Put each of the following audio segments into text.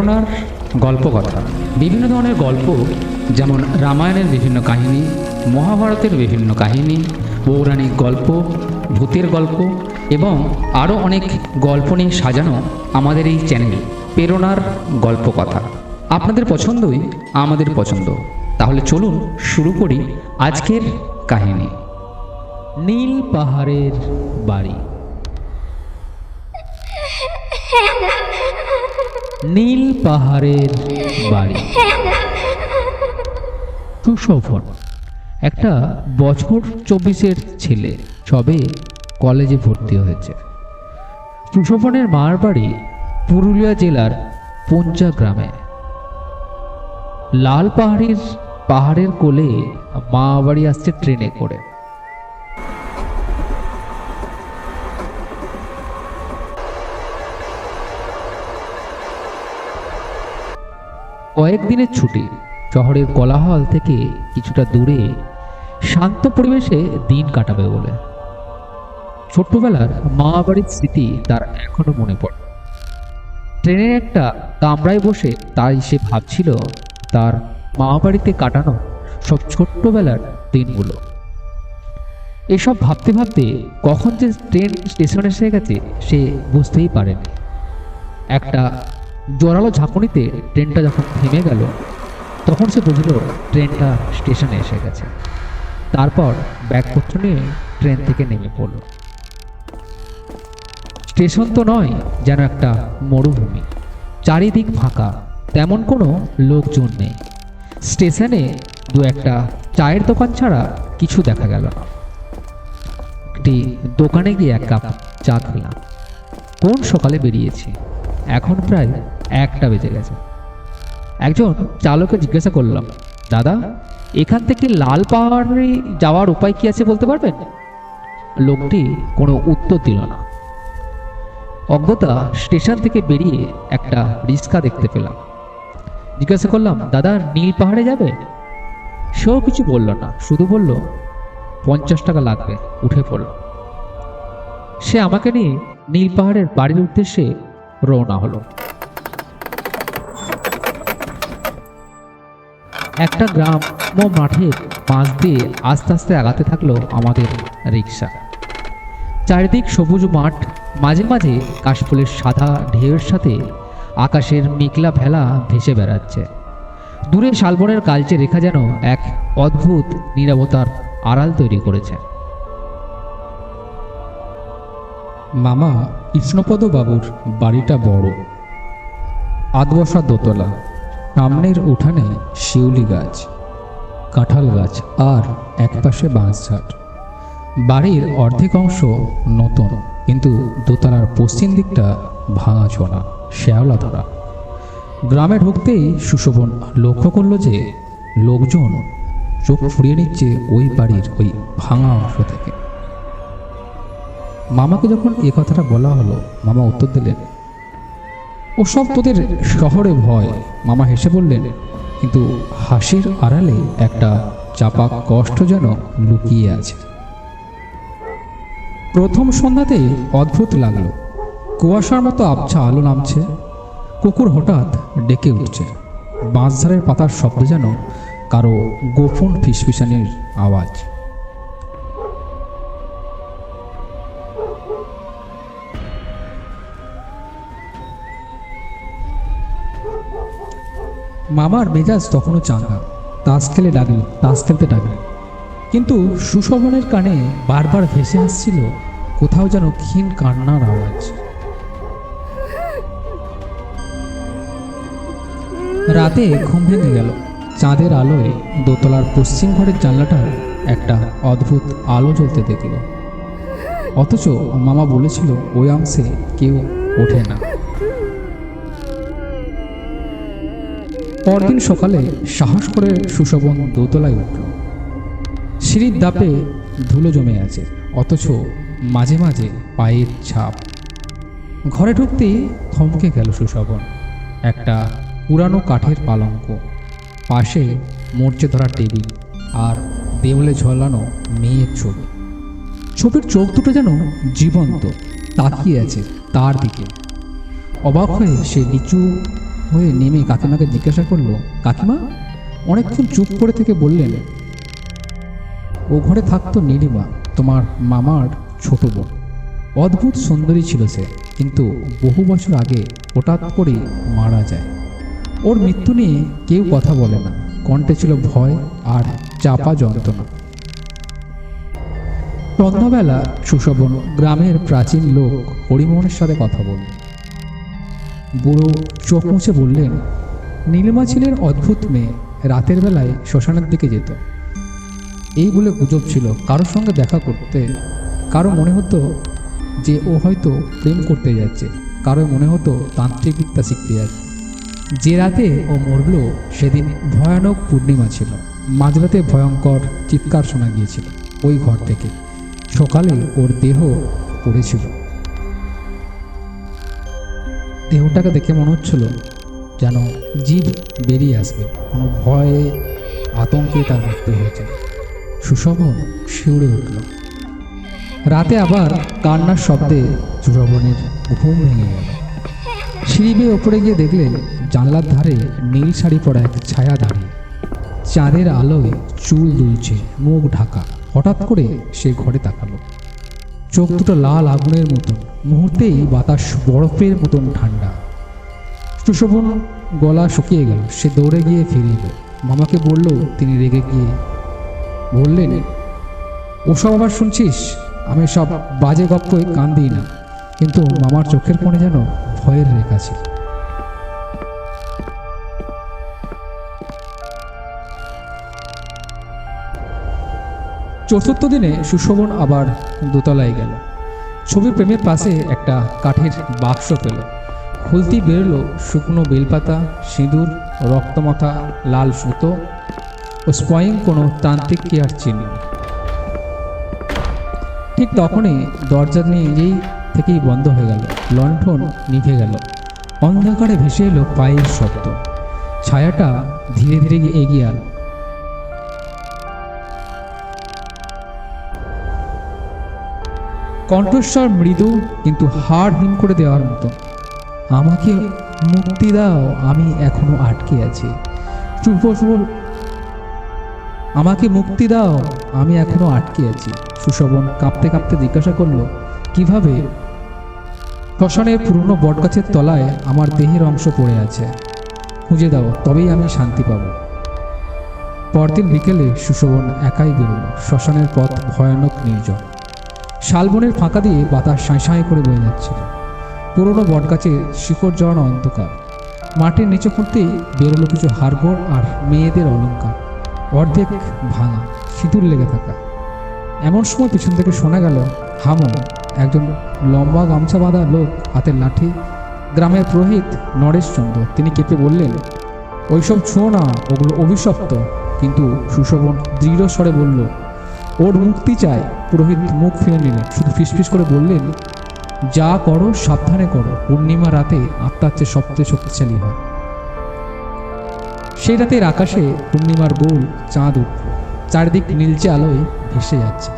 প্রেরণার গল্পকথা। বিভিন্ন ধরনের গল্প, যেমন রামায়ণের বিভিন্ন কাহিনী, মহাভারতের বিভিন্ন কাহিনী, পৌরাণিক গল্প, ভূতের গল্প এবং আরও অনেক গল্প নিয়ে সাজানো আমাদের এই চ্যানেল প্রেরণার গল্পকথা। আপনাদের পছন্দই আমাদের পছন্দ। তাহলে চলুন শুরু করি আজকের কাহিনী। নীল পাহাড়ের বাড়ি। নীল পাহাড়ের বাড়ি। সুশোভন একটা বছর 24-এর ছেলে, সবে কলেজে ভর্তি হয়েছে। সুশোভনের মার বাড়ি পুরুলিয়া জেলার পঞ্চা গ্রামে। লাল পাহাড়ের কোলে মা বাড়ি আসছে ট্রেনে করে। কয়েকদিনের ছুটি। শহরের কোলাহল থেকে কিছুটা দূরে শান্ত পরিবেশে দিন কাটাবে বলে। ছোট্টবেলার মা বাড়ির স্মৃতি তার এখনো মনে পড়ে। ট্রেনের একটা কামরায় বসে তাই সে ভাবছিল তার মা বাড়িতে কাটানো সব ছোট্টবেলার দিনগুলো। এসব ভাবতে ভাবতে কখন যে ট্রেন স্টেশনে এসে গেছে সে বুঝতেই পারেনি। একটা জোরালো ঝাঁকুনিতে ট্রেনটা যখন থেমে গেল তখন সে বুঝল ট্রেনটা স্টেশনে এসে গেছে। তারপর ব্যাগপত্র নিয়ে ট্রেন থেকে নেমে পড়ল। স্টেশন তো নয়, যেন একটা মরুভূমি। চারিদিক ফাঁকা, তেমন কোনো লোকজন নেই। স্টেশনে দু একটা চায়ের দোকান ছাড়া কিছু দেখা গেল না। একটি দোকানে গিয়ে এক কাপ চা খেলাম। কোন সকালে বেরিয়েছি, এখন প্রায় 1টা বেজে গেছে। একজন চালককে জিজ্ঞাসা করলাম, দাদা, এখান থেকে লাল পাহাড়ে যাওয়ার উপায় কি আছে বলতে পারবেন? লোকটি কোনো উত্তর দিল না। অজ্ঞতা স্টেশন থেকে বেরিয়ে একটা রিক্সা দেখতে পেলাম। জিজ্ঞাসা করলাম, দাদা, নীল পাহাড়ে যাবে? সেও কিছু বলল না, শুধু বলল 50 টাকা লাগবে। উঠে পড়ল। সে আমাকে নিয়ে নীল পাহাড়ের বাড়ির উদ্দেশ্যে রওনা হলো। একটা গ্রাম ও মাঠের পাশ দিয়ে আস্তে আস্তে আগাতে থাকলো আমাদের রিক্সা। চারিদিক সবুজ মাঠ, মাঝে মাঝে কাশফুলের সাদা ঢেউয়ের সাথে আকাশের মেঘলা ভেলা ভেসে বেড়াচ্ছে। দূরে শালবনের কালচে রেখা যেন এক অদ্ভুত নীরবতার আড়াল তৈরি করেছে। মামা কৃষ্ণপদ বাবুর বাড়িটা বড়, আধবসা দোতলা। সামনের উঠানে শিউলি গাছ, কাঁঠাল গাছ আর একপাশে বাঁশঝাড়। বাড়ির অর্ধেক অংশ নতুন, কিন্তু দোতলার পশ্চিম দিকটা ভাঙাচোরা, শ্যাওলা ধরা। গ্রামে ঢুকতেই সুশোভন লক্ষ্য করল যে লোকজন চোখ ফুরিয়ে নিচ্ছে ওই বাড়ির ওই ভাঙা অংশ থেকে। মামাকে যখন এ কথাটা বলা হলো, মামা উত্তর দিলেন, ওসব তোদের শহরে ভয়। মামা হেসে বললেন, কিন্তু হাসির আড়ালে একটা চাপা কষ্ট যেন লুকিয়ে আছে। প্রথম সন্ধ্যাতেই অদ্ভুত লাগলো। কুয়াশার মতো আবছা আলো নামছে। কুকুর হঠাৎ ডেকে উঠছে। বাঁশঝাড়ের পাতার শব্দ যেন কারো গোপন ফিসফিসানির আওয়াজ। মামার মেজাজ তখনও চাঙ্গা। তাস খেলতে ডাকল। কিন্তু সুশোভনের কানে বারবার ভেসে আসছিল কোথাও যেন ক্ষীণ কান্নার আওয়াজ। রাতে ঘুম ভেঙে গেল। চাঁদের আলোয় দোতলার পশ্চিম ঘরের জানলাটার একটা অদ্ভুত আলো জ্বলতে দেখল। অথচ মামা বলেছিল ওই অংশে কেউ ওঠে না। পরদিন সকালে সাহস করে সুশোভন দোতলায় উঠল। সিঁড়ির দাপে ধুলো জমে আছে, অথচ মাঝে মাঝে পায়ের ছাপ। ঘরে ঢুকতেই থমকে গেল সুশোভন। একটা পুরানো কাঠের পালঙ্ক, পাশে মরচে ধরা টেবিল আর দেওয়ালে ঝোলানো মেয়ের ছবি। ছবির চোখ দুটো যেন জীবন্ত, তাকিয়ে আছে তার দিকে। অবাক হয়ে সে নিচু হয়ে নেমে কাকিমাকে জিজ্ঞাসা করলো, কাকিমা? অনেকক্ষণ চুপ করে থেকে বললেন, ও ঘরে থাকতো নীলিমা, তোমার মামার ছোট বোন। অদ্ভুত সুন্দরী ছিল সে, কিন্তু বহু বছর আগে হঠাৎ করে মারা যায়। ওর মৃত্যু নিয়ে কেউ কথা বলে না, কণ্ঠে ছিল ভয় আর চাপা যন্ত্রণা। সন্ধ্যাবেলা সুশোভন গ্রামের প্রাচীন লোক হরিমোহনের সাথে কথা বলল। বুড়ো চোখ মুছে বললেন, নীলিমা ছিলেন অদ্ভুত মেয়ে, রাতের বেলায় শ্মশানের দিকে যেত। এই বলে গুজব ছিল, কারোর সঙ্গে দেখা করতে কারো মনে হতো যে ও হয়তো প্রেম করতে যাচ্ছে, কারো মনে হতো তান্ত্রিক বিদ্যা শিখতে যাচ্ছে। যে রাতে ও মরল সেদিন ভয়ানক পূর্ণিমা ছিল। মাঝরাতে ভয়ঙ্কর চিৎকার শোনা গিয়েছিল ওই ঘর থেকে। সকালে ওর দেহ পড়েছিল। দেহটাকে দেখে মনে হচ্ছিল যেন জীব বেরিয়ে আসবে। কোনো ভয়ে আতঙ্কে তার মৃত্যু হয়েছে। সুশোভন শিউরে উঠল। রাতে আবার কান্নার শব্দে সুশোভনের ঘুম ভেঙে গেল। সিঁড়ি বেয়ে ওপরে গিয়ে দেখলেন জানলার ধারে নীল শাড়ি পরা এক ছায়া দাঁড়িয়ে। চাঁদের আলোয় চুল দুলছে, মুখ ঢাকা। হঠাৎ করে সে ঘরে তাকালো। চোখ দুটো লাল আগুনের মতন, মুহূর্তেই বাতাস বরফের মতন ঠান্ডা। সুশোভন গলা শুকিয়ে গেল। সে দৌড়ে গিয়ে ফিরে এলো। মামাকে বলল, তিনি রেগে গিয়ে বললেন, ওসব আবার শুনছিস? আমি সব বাজে গপ্পই কান দিই না। কিন্তু মামার চোখের কোণে যেন ভয়ের রেখা ছিল। চতুর্থ দিনে সুশোভন আবার দোতলায় গেল। ছবির প্রেমের পাশে একটা কাঠের বাক্স পেল। খুলতেই বেরোলো শুকনো বেলপাতা, সিঁদুর, রক্তমাখা লাল সুতো ও স্বয়ং কোনো তান্ত্রিক কেয়ার চিহ্ন। ঠিক তখনই দরজা নিজেই থেকেই বন্ধ হয়ে গেল। লণ্ঠন নিভে গেল। অন্ধকারে ভেসে এলো পায়ের শব্দ। ছায়াটা ধীরে ধীরে এগিয়ে এলো। কণ্ঠস্বর মৃদু কিন্তু হাড় হিম করে দেওয়ার মতো। আমাকে মুক্তি দাও, আমি এখনো আটকে আছি। আমাকে মুক্তি দাও, আমি এখনো আটকে আছি। সুশোভন কাঁপতে কাঁপতে জিজ্ঞাসা করলো, কিভাবে? শ্মশানের পুরনো বটগাছের তলায় আমার দেহের অংশ পড়ে আছে, খুঁজে দাও, তবেই আমি শান্তি পাব। পরদিন বিকেলে সুশোভন একাই বেরোল। শ্মশানের পথ ভয়ানক নির্জন। শালবনের ফাঁকা দিয়ে বাতাস সাঁই সাঁই করে বয়ে যাচ্ছিল। পুরনো বটগাছের শিকড় জড়ানো অন্ধকার। মাটির নিচে খুঁড়তেই বেরোলো কিছু হাড়গোড় আর মেয়েদের অলংকার, অর্ধেক ভাঙা, সিঁদুর লেগে থাকা। এমন সময় পিছন থেকে শোনা গেল, হামো। একজন লম্বা গামছা বাঁধা লোক, হাতের লাঠি, গ্রামের পুরোহিত নরেশচন্দ্র। তিনি কেঁপে বললেন, ওইসব ছুঁয়ো না, ওগুলো অভিশপ্ত। কিন্তু সুশোভন দৃঢ় স্বরে বলল, ওর মুক্তি চাই। পুরোহিত মুখ ফিরে নিলেন, শুধু ফিসফিস করে বললেন, যা করো সাবধানে করো। পূর্ণিমা রাতে আত্মার চেয়ে সবচেয়ে শক্তিশালী হয়। সেই রাতের আকাশে পূর্ণিমার গোল চাঁদ উঠল। চারিদিক নীলচে আলোয় ভেসে যাচ্ছে।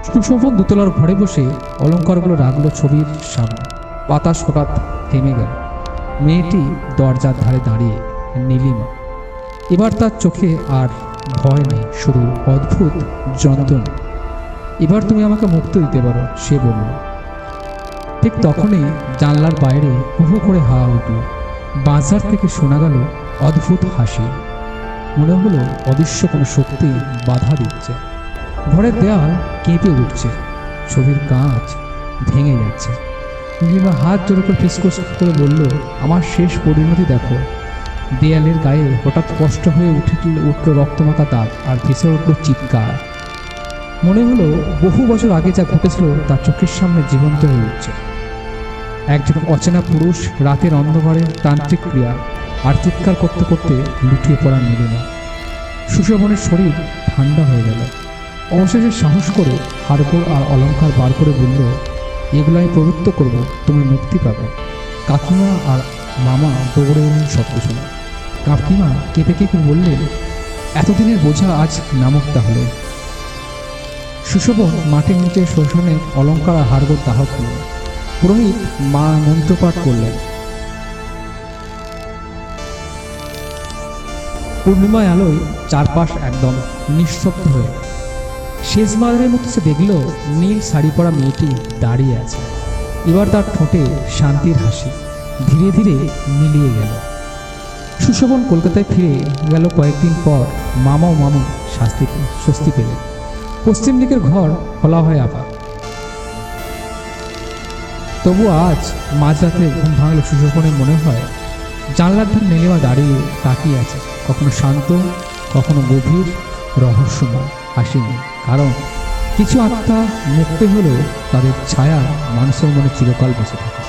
সুশোভন দোতলার ঘরে বসে অলঙ্কারগুলো রাখলো ছবির সামনে। বাতাস হঠাৎ থেমে গেল। মেয়েটি দরজার ধারে দাঁড়িয়ে, নীলিমা। এবার তার চোখে আর ভয় নেই, শুধু অদ্ভুত যন্ত্রণা। এবার তুমি আমাকে মুক্তি দিতে পারো, সে বলল। ঠিক তখনই জানলার বাইরে হু হু করে হাওয়া উঠল। বাজার থেকে শোনা গেল অদ্ভুত হাসি। মনে হলো অদৃশ্য কোনো শক্তি বাধা দিচ্ছে। ঘরের দেওয়াল কেঁপে উঠছে, ছবির কাঁচ ভেঙে যাচ্ছে। নীলিমা হাত জোর করে ফিসফিস করে বলল, আমার শেষ পরিণতি দেখো। দেয়ালের গায়ে হঠাৎ স্পষ্ট হয়ে উঠল রক্তমাখা দাগ, আর ভেসে উঠল চিৎকার। মনে হলো বহু বছর আগে যা ঘটেছিল তার চোখের সামনে জীবন্ত হয়ে উঠছে। একজন অচেনা পুরুষ, রাতের অন্ধকারে তান্ত্রিক ক্রিয়া, আর চিৎকার করতে করতে লুটিয়ে পড়া নীলিমা। সুশোভনের শরীর ঠান্ডা হয়ে গেল। অবশেষে সাহস করে হাড়গোড় আর অলংকার বার করে বলল, এগুলো আমি পবিত্র করবো, তুমি মুক্তি পাবে। কাকিমা আর মামা দৌড়ে এলেন শব্দ শুনে। কাকিমা কেঁপে কেঁপে বললেন, এতদিনের বোঝা আজ নামক তাহলে। সুশোভন মাটির নিচে শ্মশানে অলংকার আর হাড়গোড় দাহ করলেন। পুরোহিত মা মন্ত্রপাঠ করলেন। পূর্ণিমায় আলোয় চারপাশ একদম নিঃশব্দ হয়ে গেল। শেষবারের মতো সে দেখল নীল শাড়ি পরা মেয়েটি দাঁড়িয়ে আছে। এবার তার ঠোঁটে শান্তির হাসি ধীরে ধীরে মিলিয়ে গেল। সুশোভন কলকাতায় ফিরে গেল কয়েকদিন পর। মামা ও মামু স্বস্তি পেলেন। পশ্চিম দিকের ঘর খোলা হয় আবার। তবু আজ মাঝরাতে ঘুম ভাঙলে সুশোভনের মনে হয় জানলার ধার নীলিমা দাঁড়িয়ে তাকিয়ে আছে, কখনো শান্ত, কখনো গভীর রহস্যময় হাসি নিয়ে। কারণ কিছু আত্মা মুক্ত হলেও তাদের ছায়া মানুষের মনে চিরকাল বসে থাকে।